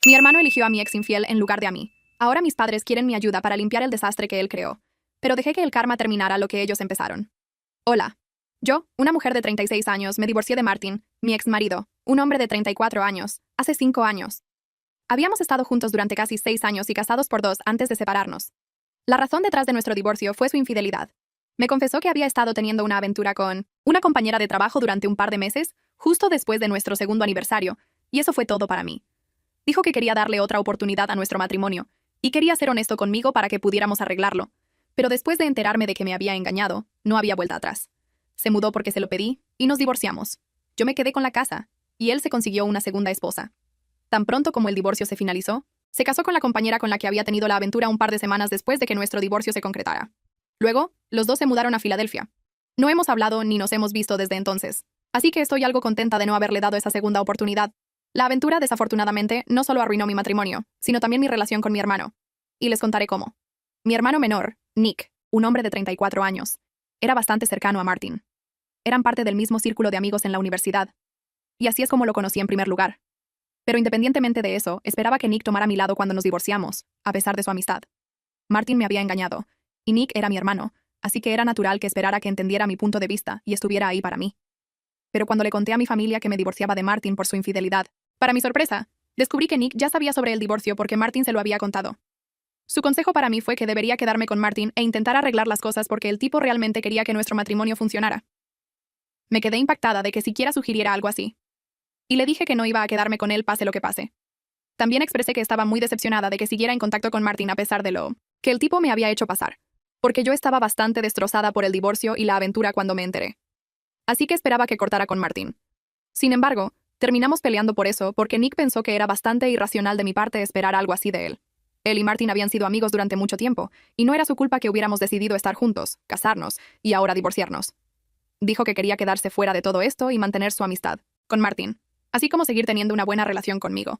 Mi hermano eligió a mi ex infiel en lugar de a mí. Ahora mis padres quieren mi ayuda para limpiar el desastre que él creó. Pero dejé que el karma terminara lo que ellos empezaron. Hola. Yo, una mujer de 36 años, me divorcié de Martin, mi ex marido, un hombre de 34 años, hace 5 años. Habíamos estado juntos durante casi 6 años y casados por 2 antes de separarnos. La razón detrás de nuestro divorcio fue su infidelidad. Me confesó que había estado teniendo una aventura con una compañera de trabajo durante un par de meses, justo después de nuestro segundo aniversario, y eso fue todo para mí. Dijo que quería darle otra oportunidad a nuestro matrimonio, y quería ser honesto conmigo para que pudiéramos arreglarlo. Pero después de enterarme de que me había engañado, no había vuelta atrás. Se mudó porque se lo pedí, y nos divorciamos. Yo me quedé con la casa, y él se consiguió una segunda esposa. Tan pronto como el divorcio se finalizó, se casó con la compañera con la que había tenido la aventura un par de semanas después de que nuestro divorcio se concretara. Luego, los dos se mudaron a Filadelfia. No hemos hablado ni nos hemos visto desde entonces, así que estoy algo contenta de no haberle dado esa segunda oportunidad. La aventura, desafortunadamente, no solo arruinó mi matrimonio, sino también mi relación con mi hermano. Y les contaré cómo. Mi hermano menor, Nick, un hombre de 34 años, era bastante cercano a Martin. Eran parte del mismo círculo de amigos en la universidad. Y así es como lo conocí en primer lugar. Pero independientemente de eso, esperaba que Nick tomara mi lado cuando nos divorciamos, a pesar de su amistad. Martin me había engañado, y Nick era mi hermano, así que era natural que esperara que entendiera mi punto de vista y estuviera ahí para mí. Pero cuando le conté a mi familia que me divorciaba de Martin por su infidelidad, para mi sorpresa, descubrí que Nick ya sabía sobre el divorcio porque Martin se lo había contado. Su consejo para mí fue que debería quedarme con Martin e intentar arreglar las cosas porque el tipo realmente quería que nuestro matrimonio funcionara. Me quedé impactada de que siquiera sugiriera algo así. Y le dije que no iba a quedarme con él pase lo que pase. También expresé que estaba muy decepcionada de que siguiera en contacto con Martin a pesar de lo que el tipo me había hecho pasar, porque yo estaba bastante destrozada por el divorcio y la aventura cuando me enteré. Así que esperaba que cortara con Martin. Sin embargo, terminamos peleando por eso porque Nick pensó que era bastante irracional de mi parte esperar algo así de él. Él y Martin habían sido amigos durante mucho tiempo, y no era su culpa que hubiéramos decidido estar juntos, casarnos, y ahora divorciarnos. Dijo que quería quedarse fuera de todo esto y mantener su amistad con Martin, así como seguir teniendo una buena relación conmigo.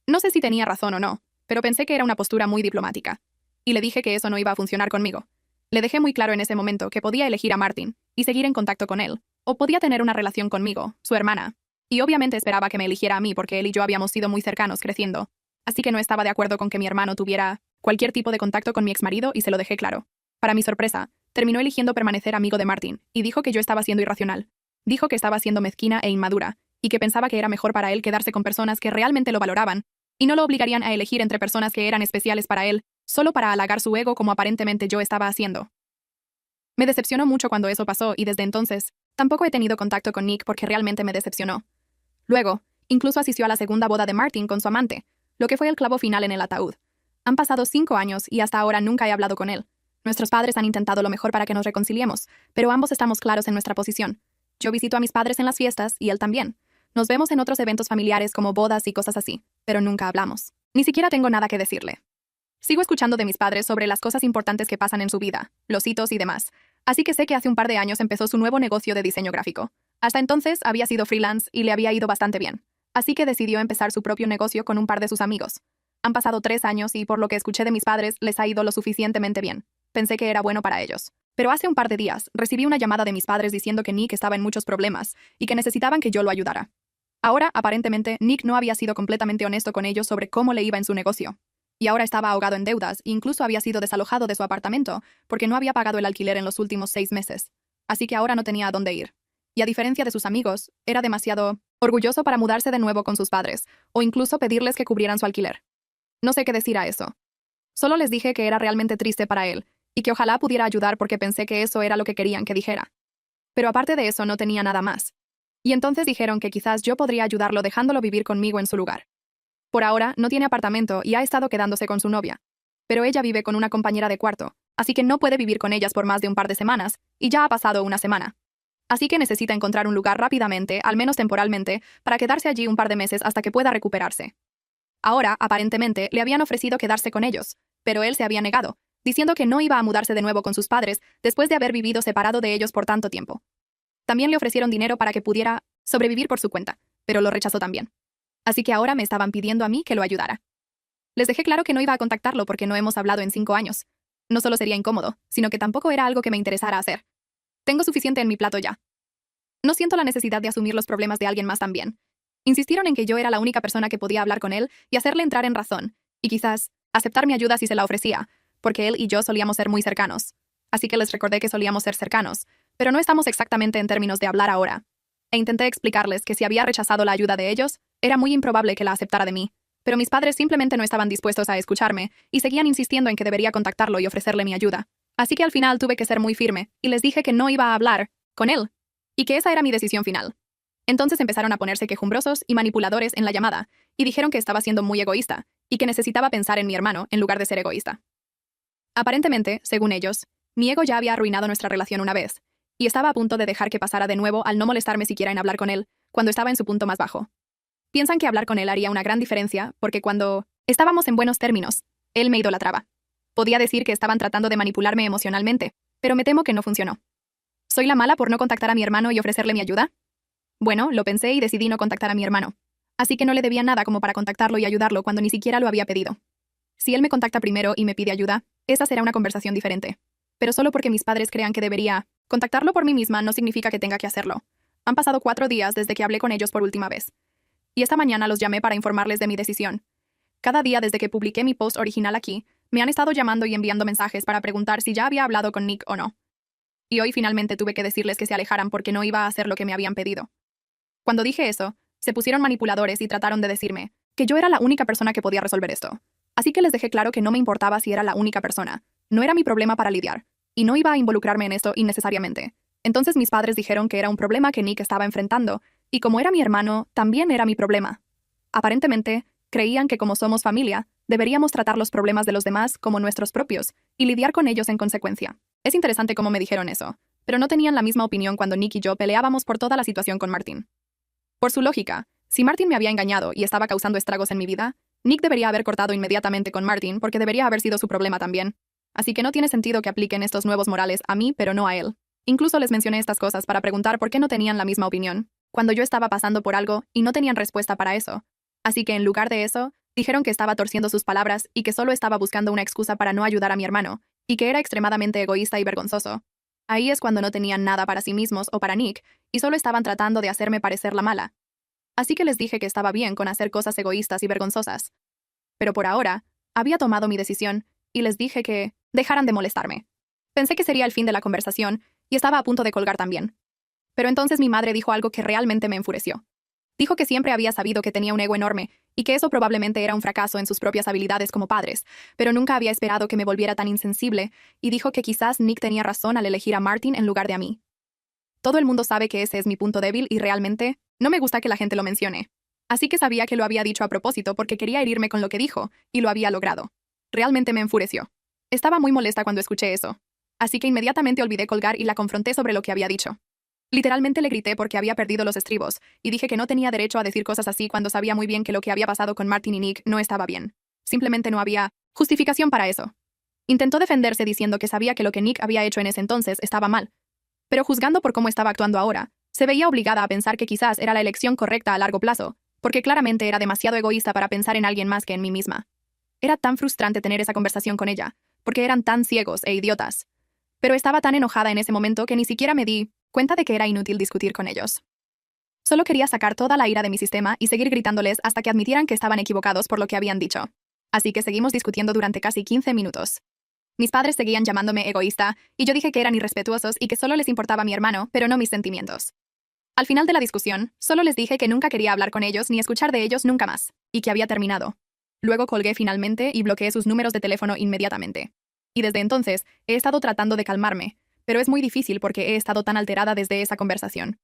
No sé si tenía razón o no, pero pensé que era una postura muy diplomática. Y le dije que eso no iba a funcionar conmigo. Le dejé muy claro en ese momento que podía elegir a Martin y seguir en contacto con él, o podía tener una relación conmigo, su hermana. Y obviamente esperaba que me eligiera a mí porque él y yo habíamos sido muy cercanos creciendo. Así que no estaba de acuerdo con que mi hermano tuviera cualquier tipo de contacto con mi exmarido y se lo dejé claro. Para mi sorpresa, terminó eligiendo permanecer amigo de Martin y dijo que yo estaba siendo irracional. Dijo que estaba siendo mezquina e inmadura, y que pensaba que era mejor para él quedarse con personas que realmente lo valoraban y no lo obligarían a elegir entre personas que eran especiales para él, solo para halagar su ego como aparentemente yo estaba haciendo. Me decepcionó mucho cuando eso pasó y desde entonces, tampoco he tenido contacto con Nick porque realmente me decepcionó. Luego, incluso asistió a la segunda boda de Martin con su amante, lo que fue el clavo final en el ataúd. Han pasado 5 años y hasta ahora nunca he hablado con él. Nuestros padres han intentado lo mejor para que nos reconciliemos, pero ambos estamos claros en nuestra posición. Yo visito a mis padres en las fiestas y él también. Nos vemos en otros eventos familiares como bodas y cosas así, pero nunca hablamos. Ni siquiera tengo nada que decirle. Sigo escuchando de mis padres sobre las cosas importantes que pasan en su vida, los hitos y demás, así que sé que hace un par de años empezó su nuevo negocio de diseño gráfico. Hasta entonces había sido freelance y le había ido bastante bien, así que decidió empezar su propio negocio con un par de sus amigos. Han pasado 3 años y por lo que escuché de mis padres les ha ido lo suficientemente bien. Pensé que era bueno para ellos. Pero hace un par de días recibí una llamada de mis padres diciendo que Nick estaba en muchos problemas y que necesitaban que yo lo ayudara. Ahora, aparentemente, Nick no había sido completamente honesto con ellos sobre cómo le iba en su negocio. Y ahora estaba ahogado en deudas e incluso había sido desalojado de su apartamento porque no había pagado el alquiler en los últimos 6 meses. Así que ahora no tenía a dónde ir. Y a diferencia de sus amigos, era demasiado orgulloso para mudarse de nuevo con sus padres, o incluso pedirles que cubrieran su alquiler. No sé qué decir a eso. Solo les dije que era realmente triste para él, y que ojalá pudiera ayudar porque pensé que eso era lo que querían que dijera. Pero aparte de eso no tenía nada más. Y entonces dijeron que quizás yo podría ayudarlo dejándolo vivir conmigo en su lugar. Por ahora, no tiene apartamento y ha estado quedándose con su novia. Pero ella vive con una compañera de cuarto, así que no puede vivir con ellas por más de un par de semanas, y ya ha pasado una semana. Así que necesita encontrar un lugar rápidamente, al menos temporalmente, para quedarse allí un par de meses hasta que pueda recuperarse. Ahora, aparentemente, le habían ofrecido quedarse con ellos, pero él se había negado, diciendo que no iba a mudarse de nuevo con sus padres después de haber vivido separado de ellos por tanto tiempo. También le ofrecieron dinero para que pudiera sobrevivir por su cuenta, pero lo rechazó también. Así que ahora me estaban pidiendo a mí que lo ayudara. Les dejé claro que no iba a contactarlo porque no hemos hablado en 5 años. No solo sería incómodo, sino que tampoco era algo que me interesara hacer. Tengo suficiente en mi plato ya. No siento la necesidad de asumir los problemas de alguien más también. Insistieron en que yo era la única persona que podía hablar con él y hacerle entrar en razón, y quizás aceptar mi ayuda si se la ofrecía, porque él y yo solíamos ser muy cercanos. Así que les recordé que solíamos ser cercanos, pero no estamos exactamente en términos de hablar ahora. E intenté explicarles que si había rechazado la ayuda de ellos, era muy improbable que la aceptara de mí. Pero mis padres simplemente no estaban dispuestos a escucharme y seguían insistiendo en que debería contactarlo y ofrecerle mi ayuda. Así que al final tuve que ser muy firme y les dije que no iba a hablar con él y que esa era mi decisión final. Entonces empezaron a ponerse quejumbrosos y manipuladores en la llamada y dijeron que estaba siendo muy egoísta y que necesitaba pensar en mi hermano en lugar de ser egoísta. Aparentemente, según ellos, mi ego ya había arruinado nuestra relación una vez y estaba a punto de dejar que pasara de nuevo al no molestarme siquiera en hablar con él cuando estaba en su punto más bajo. Piensan que hablar con él haría una gran diferencia porque cuando estábamos en buenos términos, él me idolatraba. Podía decir que estaban tratando de manipularme emocionalmente, pero me temo que no funcionó. ¿Soy la mala por no contactar a mi hermano y ofrecerle mi ayuda? Bueno, lo pensé y decidí no contactar a mi hermano. Así que no le debía nada como para contactarlo y ayudarlo cuando ni siquiera lo había pedido. Si él me contacta primero y me pide ayuda, esa será una conversación diferente. Pero solo porque mis padres crean que debería contactarlo por mí misma no significa que tenga que hacerlo. Han pasado 4 días desde que hablé con ellos por última vez. Y esta mañana los llamé para informarles de mi decisión. Cada día desde que publiqué mi post original aquí, me han estado llamando y enviando mensajes para preguntar si ya había hablado con Nick o no. Y hoy finalmente tuve que decirles que se alejaran porque no iba a hacer lo que me habían pedido. Cuando dije eso, se pusieron manipuladores y trataron de decirme que yo era la única persona que podía resolver esto. Así que les dejé claro que no me importaba si era la única persona. No era mi problema para lidiar. Y no iba a involucrarme en esto innecesariamente. Entonces mis padres dijeron que era un problema que Nick estaba enfrentando, y como era mi hermano, también era mi problema. Aparentemente, creían que como somos familia, deberíamos tratar los problemas de los demás como nuestros propios y lidiar con ellos en consecuencia. Es interesante cómo me dijeron eso, pero no tenían la misma opinión cuando Nick y yo peleábamos por toda la situación con Martin. Por su lógica, si Martin me había engañado y estaba causando estragos en mi vida, Nick debería haber cortado inmediatamente con Martin porque debería haber sido su problema también. Así que no tiene sentido que apliquen estos nuevos morales a mí, pero no a él. Incluso les mencioné estas cosas para preguntar por qué no tenían la misma opinión, cuando yo estaba pasando por algo y no tenían respuesta para eso. Así que en lugar de eso, dijeron que estaba torciendo sus palabras y que solo estaba buscando una excusa para no ayudar a mi hermano, y que era extremadamente egoísta y vergonzoso. Ahí es cuando no tenían nada para sí mismos o para Nick, y solo estaban tratando de hacerme parecer la mala. Así que les dije que estaba bien con hacer cosas egoístas y vergonzosas. Pero por ahora, había tomado mi decisión, y les dije que dejaran de molestarme. Pensé que sería el fin de la conversación, y estaba a punto de colgar también. Pero entonces mi madre dijo algo que realmente me enfureció. Dijo que siempre había sabido que tenía un ego enorme, y que eso probablemente era un fracaso en sus propias habilidades como padres, pero nunca había esperado que me volviera tan insensible, y dijo que quizás Nick tenía razón al elegir a Martin en lugar de a mí. Todo el mundo sabe que ese es mi punto débil y realmente no me gusta que la gente lo mencione. Así que sabía que lo había dicho a propósito porque quería herirme con lo que dijo, y lo había logrado. Realmente me enfureció. Estaba muy molesta cuando escuché eso. Así que inmediatamente olvidé colgar y la confronté sobre lo que había dicho. Literalmente le grité porque había perdido los estribos, y dije que no tenía derecho a decir cosas así cuando sabía muy bien que lo que había pasado con Martin y Nick no estaba bien. Simplemente no había justificación para eso. Intentó defenderse diciendo que sabía que lo que Nick había hecho en ese entonces estaba mal. Pero juzgando por cómo estaba actuando ahora, se veía obligada a pensar que quizás era la elección correcta a largo plazo, porque claramente era demasiado egoísta para pensar en alguien más que en mí misma. Era tan frustrante tener esa conversación con ella, porque eran tan ciegos e idiotas. Pero estaba tan enojada en ese momento que ni siquiera me di cuenta de que era inútil discutir con ellos. Solo quería sacar toda la ira de mi sistema y seguir gritándoles hasta que admitieran que estaban equivocados por lo que habían dicho. Así que seguimos discutiendo durante casi 15 minutos. Mis padres seguían llamándome egoísta, y yo dije que eran irrespetuosos y que solo les importaba mi hermano, pero no mis sentimientos. Al final de la discusión, solo les dije que nunca quería hablar con ellos ni escuchar de ellos nunca más, y que había terminado. Luego colgué finalmente y bloqueé sus números de teléfono inmediatamente. Y desde entonces, he estado tratando de calmarme, pero es muy difícil porque he estado tan alterada desde esa conversación.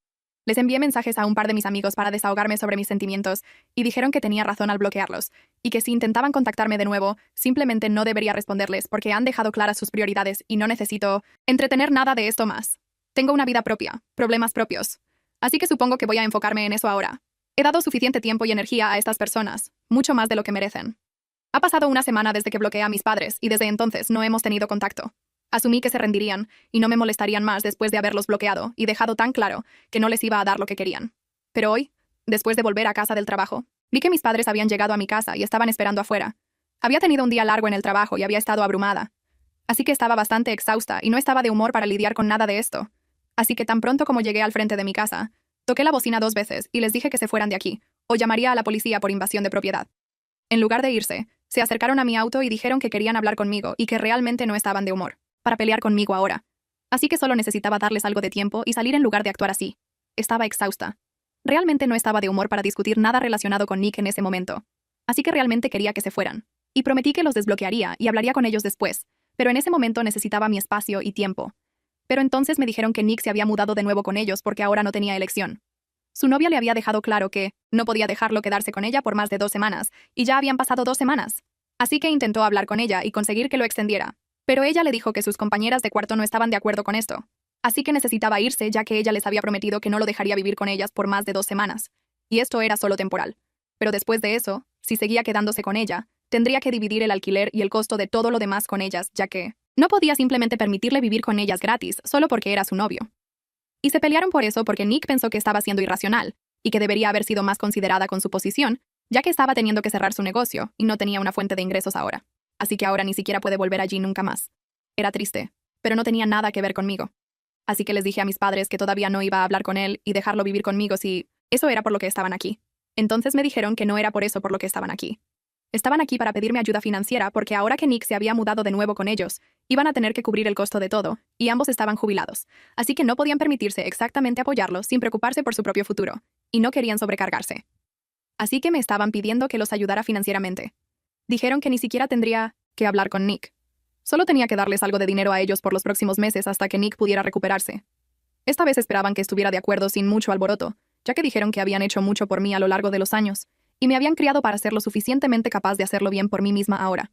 Les envié mensajes a un par de mis amigos para desahogarme sobre mis sentimientos, y dijeron que tenía razón al bloquearlos, y que si intentaban contactarme de nuevo, simplemente no debería responderles porque han dejado claras sus prioridades y no necesito entretener nada de esto más. Tengo una vida propia, problemas propios. Así que supongo que voy a enfocarme en eso ahora. He dado suficiente tiempo y energía a estas personas, mucho más de lo que merecen. Ha pasado una semana desde que bloqueé a mis padres y desde entonces no hemos tenido contacto. Asumí que se rendirían y no me molestarían más después de haberlos bloqueado y dejado tan claro que no les iba a dar lo que querían. Pero hoy, después de volver a casa del trabajo, vi que mis padres habían llegado a mi casa y estaban esperando afuera. Había tenido un día largo en el trabajo y había estado abrumada. Así que estaba bastante exhausta y no estaba de humor para lidiar con nada de esto. Así que tan pronto como llegué al frente de mi casa, toqué la bocina 2 veces y les dije que se fueran de aquí, o llamaría a la policía por invasión de propiedad. En lugar de irse, se acercaron a mi auto y dijeron que querían hablar conmigo y que realmente no estaban de humor para pelear conmigo ahora. Así que solo necesitaba darles algo de tiempo y salir en lugar de actuar así. Estaba exhausta. Realmente no estaba de humor para discutir nada relacionado con Nick en ese momento. Así que realmente quería que se fueran. Y prometí que los desbloquearía y hablaría con ellos después, pero en ese momento necesitaba mi espacio y tiempo. Pero entonces me dijeron que Nick se había mudado de nuevo con ellos porque ahora no tenía elección. Su novia le había dejado claro que no podía dejarlo quedarse con ella por más de 2 semanas, y ya habían pasado 2 semanas. Así que intentó hablar con ella y conseguir que lo extendiera. Pero ella le dijo que sus compañeras de cuarto no estaban de acuerdo con esto. Así que necesitaba irse ya que ella les había prometido que no lo dejaría vivir con ellas por más de 2 semanas. Y esto era solo temporal. Pero después de eso, si seguía quedándose con ella, tendría que dividir el alquiler y el costo de todo lo demás con ellas, ya que no podía simplemente permitirle vivir con ellas gratis solo porque era su novio. Y se pelearon por eso porque Nick pensó que estaba siendo irracional y que debería haber sido más considerada con su posición, ya que estaba teniendo que cerrar su negocio y no tenía una fuente de ingresos ahora. Así que ahora ni siquiera puede volver allí nunca más. Era triste, pero no tenía nada que ver conmigo. Así que les dije a mis padres que todavía no iba a hablar con él y dejarlo vivir conmigo si eso era por lo que estaban aquí. Entonces me dijeron que no era por eso por lo que estaban aquí. Estaban aquí para pedirme ayuda financiera porque ahora que Nick se había mudado de nuevo con ellos, iban a tener que cubrir el costo de todo, y ambos estaban jubilados, así que no podían permitirse exactamente apoyarlo sin preocuparse por su propio futuro, y no querían sobrecargarse. Así que me estaban pidiendo que los ayudara financieramente. Dijeron que ni siquiera tendría que hablar con Nick. Solo tenía que darles algo de dinero a ellos por los próximos meses hasta que Nick pudiera recuperarse. Esta vez esperaban que estuviera de acuerdo sin mucho alboroto, ya que dijeron que habían hecho mucho por mí a lo largo de los años, y me habían criado para ser lo suficientemente capaz de hacerlo bien por mí misma ahora.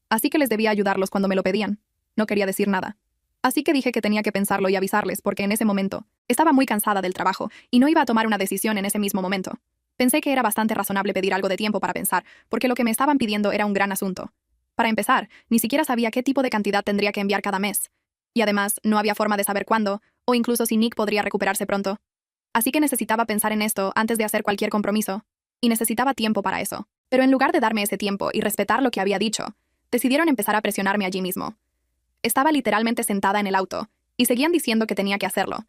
Así que les debía ayudarlos cuando me lo pedían. No quería decir nada. Así que dije que tenía que pensarlo y avisarles porque en ese momento estaba muy cansada del trabajo y no iba a tomar una decisión en ese mismo momento. Pensé que era bastante razonable pedir algo de tiempo para pensar, porque lo que me estaban pidiendo era un gran asunto. Para empezar, ni siquiera sabía qué tipo de cantidad tendría que enviar cada mes. Y además, no había forma de saber cuándo, o incluso si Nick podría recuperarse pronto. Así que necesitaba pensar en esto antes de hacer cualquier compromiso. Y necesitaba tiempo para eso. Pero en lugar de darme ese tiempo y respetar lo que había dicho, decidieron empezar a presionarme allí mismo. Estaba literalmente sentada en el auto, y seguían diciendo que tenía que hacerlo,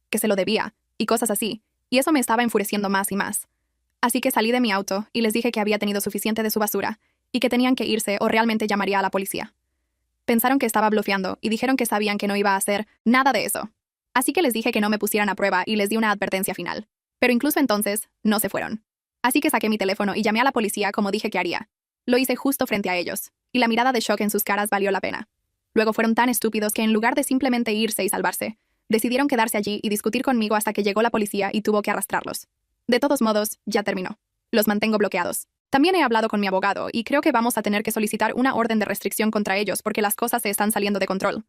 que se lo debía, y cosas así, y eso me estaba enfureciendo más y más. Así que salí de mi auto y les dije que había tenido suficiente de su basura, y que tenían que irse o realmente llamaría a la policía. Pensaron que estaba blufeando y dijeron que sabían que no iba a hacer nada de eso. Así que les dije que no me pusieran a prueba y les di una advertencia final. Pero incluso entonces, no se fueron. Así que saqué mi teléfono y llamé a la policía como dije que haría. Lo hice justo frente a ellos, y la mirada de shock en sus caras valió la pena. Luego fueron tan estúpidos que en lugar de simplemente irse y salvarse, decidieron quedarse allí y discutir conmigo hasta que llegó la policía y tuvo que arrastrarlos. De todos modos, ya terminó. Los mantengo bloqueados. También he hablado con mi abogado y creo que vamos a tener que solicitar una orden de restricción contra ellos porque las cosas se están saliendo de control.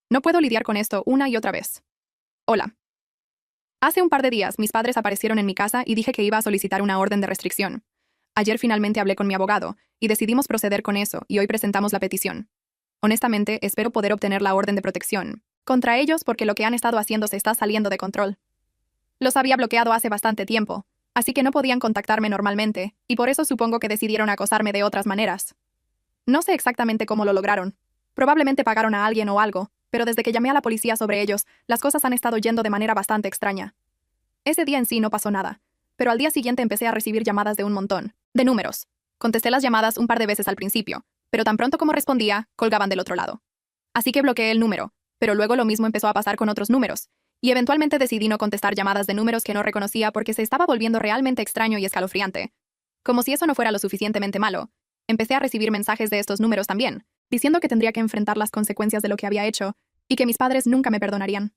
No puedo lidiar con esto una y otra vez. Hola. Hace un par de días, mis padres aparecieron en mi casa y dije que iba a solicitar una orden de restricción. Ayer finalmente hablé con mi abogado y decidimos proceder con eso y hoy presentamos la petición. Honestamente, espero poder obtener la orden de protección contra ellos porque lo que han estado haciendo se está saliendo de control. Los había bloqueado hace bastante tiempo, así que no podían contactarme normalmente, y por eso supongo que decidieron acosarme de otras maneras. No sé exactamente cómo lo lograron. Probablemente pagaron a alguien o algo, pero desde que llamé a la policía sobre ellos, las cosas han estado yendo de manera bastante extraña. Ese día en sí no pasó nada, pero al día siguiente empecé a recibir llamadas de un montón, de números. Contesté las llamadas un par de veces al principio, pero tan pronto como respondía, colgaban del otro lado. Así que bloqueé el número, pero luego lo mismo empezó a pasar con otros números, y eventualmente decidí no contestar llamadas de números que no reconocía porque se estaba volviendo realmente extraño y escalofriante. Como si eso no fuera lo suficientemente malo, empecé a recibir mensajes de estos números también, diciendo que tendría que enfrentar las consecuencias de lo que había hecho y que mis padres nunca me perdonarían.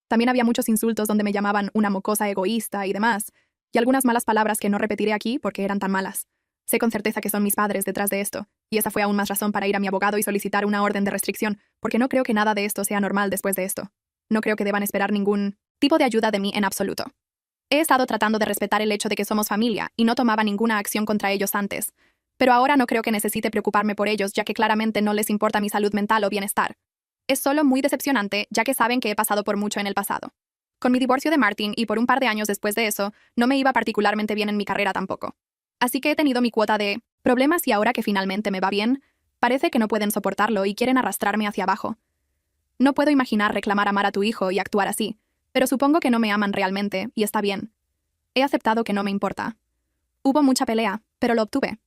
También había muchos insultos donde me llamaban una mocosa egoísta y demás, y algunas malas palabras que no repetiré aquí porque eran tan malas. Sé con certeza que son mis padres detrás de esto, y esa fue aún más razón para ir a mi abogado y solicitar una orden de restricción, porque no creo que nada de esto sea normal después de esto. No creo que deban esperar ningún tipo de ayuda de mí en absoluto. He estado tratando de respetar el hecho de que somos familia y no tomaba ninguna acción contra ellos antes, pero ahora no creo que necesite preocuparme por ellos ya que claramente no les importa mi salud mental o bienestar. Es solo muy decepcionante ya que saben que he pasado por mucho en el pasado. Con mi divorcio de Martin y por un par de años después de eso, no me iba particularmente bien en mi carrera tampoco. Así que he tenido mi cuota de problemas y ahora que finalmente me va bien, parece que no pueden soportarlo y quieren arrastrarme hacia abajo. No puedo imaginar reclamar amar a tu hijo y actuar así, pero supongo que no me aman realmente y está bien. He aceptado que no me importa. Hubo mucha pelea, pero lo obtuve.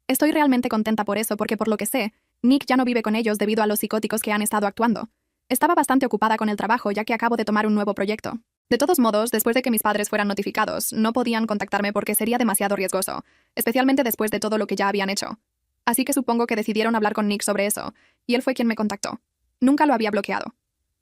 Estoy realmente contenta por eso porque por lo que sé, Nick ya no vive con ellos debido a los psicóticos que han estado actuando. Estaba bastante ocupada con el trabajo ya que acabo de tomar un nuevo proyecto. De todos modos, después de que mis padres fueran notificados, no podían contactarme porque sería demasiado riesgoso, especialmente después de todo lo que ya habían hecho. Así que supongo que decidieron hablar con Nick sobre eso, y él fue quien me contactó. Nunca lo había bloqueado.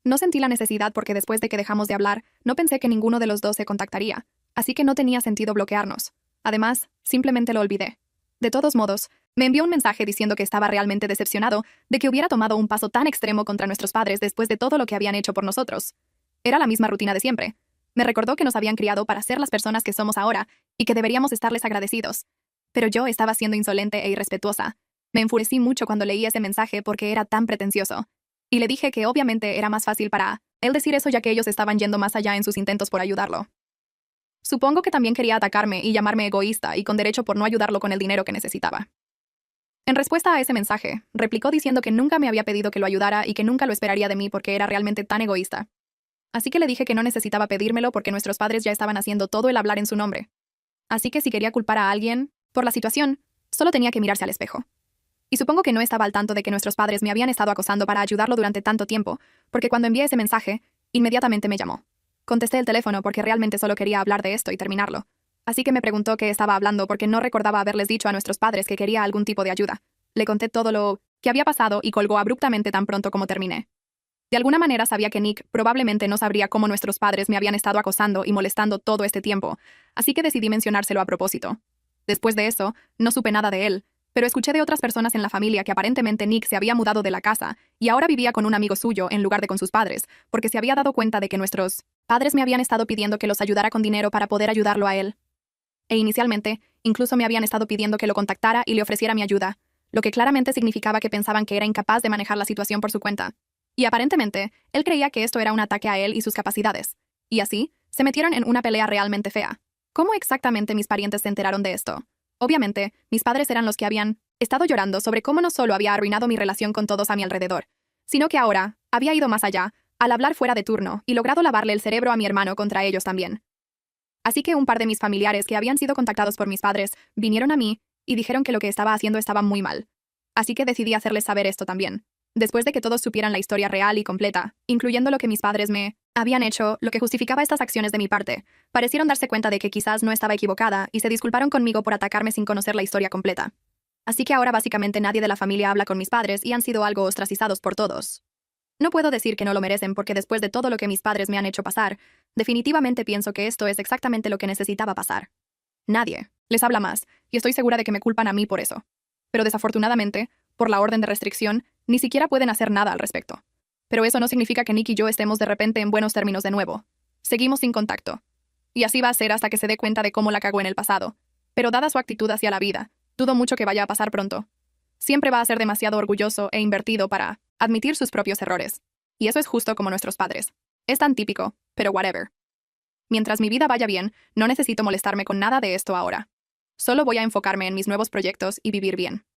No sentí la necesidad porque después de que dejamos de hablar, no pensé que ninguno de los dos se contactaría, así que no tenía sentido bloquearnos. Además, simplemente lo olvidé. De todos modos, me envió un mensaje diciendo que estaba realmente decepcionado de que hubiera tomado un paso tan extremo contra nuestros padres después de todo lo que habían hecho por nosotros. Era la misma rutina de siempre. Me recordó que nos habían criado para ser las personas que somos ahora y que deberíamos estarles agradecidos. Pero yo estaba siendo insolente e irrespetuosa. Me enfurecí mucho cuando leí ese mensaje porque era tan pretencioso. Y le dije que obviamente era más fácil para él decir eso ya que ellos estaban yendo más allá en sus intentos por ayudarlo. Supongo que también quería atacarme y llamarme egoísta y con derecho por no ayudarlo con el dinero que necesitaba. En respuesta a ese mensaje, replicó diciendo que nunca me había pedido que lo ayudara y que nunca lo esperaría de mí porque era realmente tan egoísta. Así que le dije que no necesitaba pedírmelo porque nuestros padres ya estaban haciendo todo el hablar en su nombre. Así que si quería culpar a alguien por la situación, solo tenía que mirarse al espejo. Y supongo que no estaba al tanto de que nuestros padres me habían estado acosando para ayudarlo durante tanto tiempo, porque cuando envié ese mensaje, inmediatamente me llamó. Contesté el teléfono porque realmente solo quería hablar de esto y terminarlo. Así que me preguntó qué estaba hablando porque no recordaba haberles dicho a nuestros padres que quería algún tipo de ayuda. Le conté todo lo que había pasado y colgó abruptamente tan pronto como terminé. De alguna manera sabía que Nick probablemente no sabría cómo nuestros padres me habían estado acosando y molestando todo este tiempo, así que decidí mencionárselo a propósito. Después de eso, no supe nada de él, pero escuché de otras personas en la familia que aparentemente Nick se había mudado de la casa y ahora vivía con un amigo suyo en lugar de con sus padres, porque se había dado cuenta de que nuestros padres me habían estado pidiendo que los ayudara con dinero para poder ayudarlo a él. E inicialmente, incluso me habían estado pidiendo que lo contactara y le ofreciera mi ayuda, lo que claramente significaba que pensaban que era incapaz de manejar la situación por su cuenta. Y aparentemente, él creía que esto era un ataque a él y sus capacidades. Y así, se metieron en una pelea realmente fea. ¿Cómo exactamente mis parientes se enteraron de esto? Obviamente, mis padres eran los que habían estado llorando sobre cómo no solo había arruinado mi relación con todos a mi alrededor, sino que ahora había ido más allá, al hablar fuera de turno, y logrado lavarle el cerebro a mi hermano contra ellos también. Así que un par de mis familiares que habían sido contactados por mis padres vinieron a mí y dijeron que lo que estaba haciendo estaba muy mal. Así que decidí hacerles saber esto también. Después de que todos supieran la historia real y completa, incluyendo lo que mis padres me habían hecho, lo que justificaba estas acciones de mi parte, parecieron darse cuenta de que quizás no estaba equivocada y se disculparon conmigo por atacarme sin conocer la historia completa. Así que ahora básicamente nadie de la familia habla con mis padres y han sido algo ostracizados por todos. No puedo decir que no lo merecen porque después de todo lo que mis padres me han hecho pasar, definitivamente pienso que esto es exactamente lo que necesitaba pasar. Nadie les habla más, y estoy segura de que me culpan a mí por eso. Pero desafortunadamente, por la orden de restricción, ni siquiera pueden hacer nada al respecto. Pero eso no significa que Nick y yo estemos de repente en buenos términos de nuevo. Seguimos sin contacto. Y así va a ser hasta que se dé cuenta de cómo la cagó en el pasado. Pero dada su actitud hacia la vida, dudo mucho que vaya a pasar pronto. Siempre va a ser demasiado orgulloso e invertido para admitir sus propios errores. Y eso es justo como nuestros padres. Es tan típico, pero whatever. Mientras mi vida vaya bien, no necesito molestarme con nada de esto ahora. Solo voy a enfocarme en mis nuevos proyectos y vivir bien.